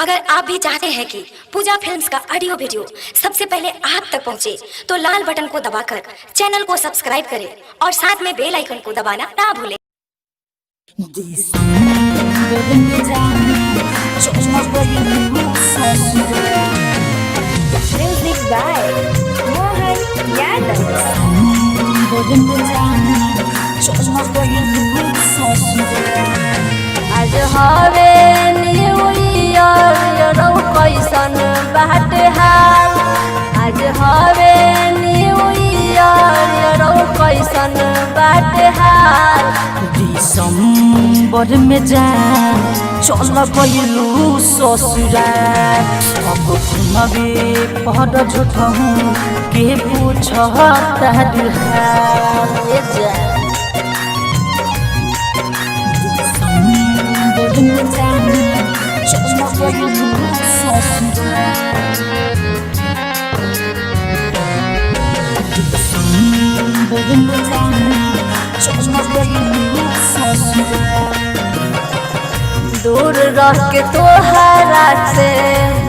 अगर आप भी चाहते हैं कि पूजा फिल्म्स का ऑडियो वीडियो सबसे पहले आप तक पहुंचे, तो लाल बटन को दबाकर चैनल को सब्सक्राइब करें और साथ में बेल आइकन को दबाना ना भूलें। Music by Mohan Yadav. आज हवे न्यू ईयर कैसन बाटे हाल। आज हवे न्यू ईयर कैसन बाटे हाल। दिसंबर में जा चल गइलू ससुराल। अब घुमबे पर झूठहूँ के पूछ तार हाल। दूर रह के तोहरा से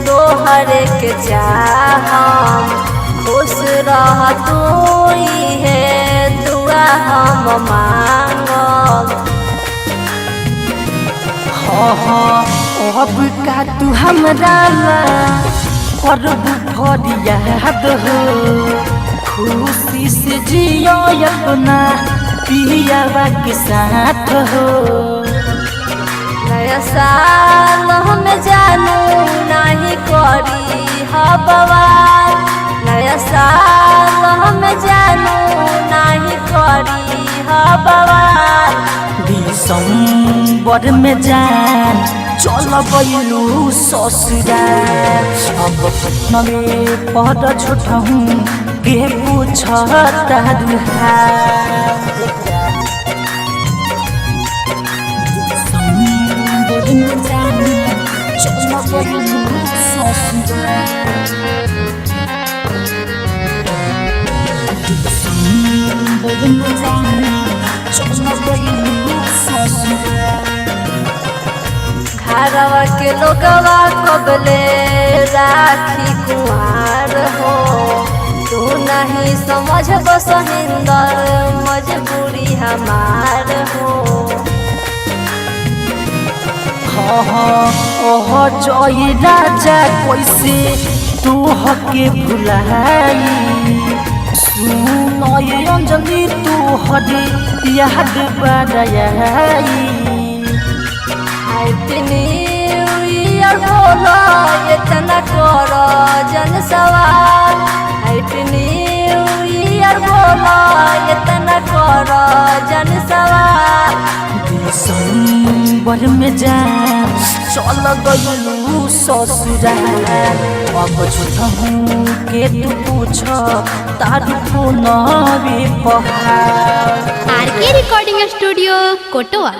तोहरे के चाहम। खुश रह तू है दुआ हम मांगब। अब का तू हमरा करबू फरियाद हो। खुशी से जियो अपना पियावा के साथ हो। नया साल हमें जानू नहीं करी बवाल। नया साल हमें जानू नहीं करी बवाल। दिसंबर में जान चल गइलू ससुराल। अब नवे पर झूठहूँ के पूछ तार हाल। घरवा के लोगवा कबले राखी कुआर हो। तू नहीं समझ बसनिंदर मजबूरी हमार हो। ओह जय राजा कैसे तू हके भुलाई। सुन अंजलि तू हरे याद बड़ाई। न्यू ईयर बोलो इतना करो जन सवाल। न्यू ईयर बोलो इतना करो जन सवाल। दिसंबर में जा चल गइलू ससुराल। अब झूठहूँ के तू पूछ तार फोन भी पहाड़। आर के रिकॉर्डिंग स्टूडियो कोटवा।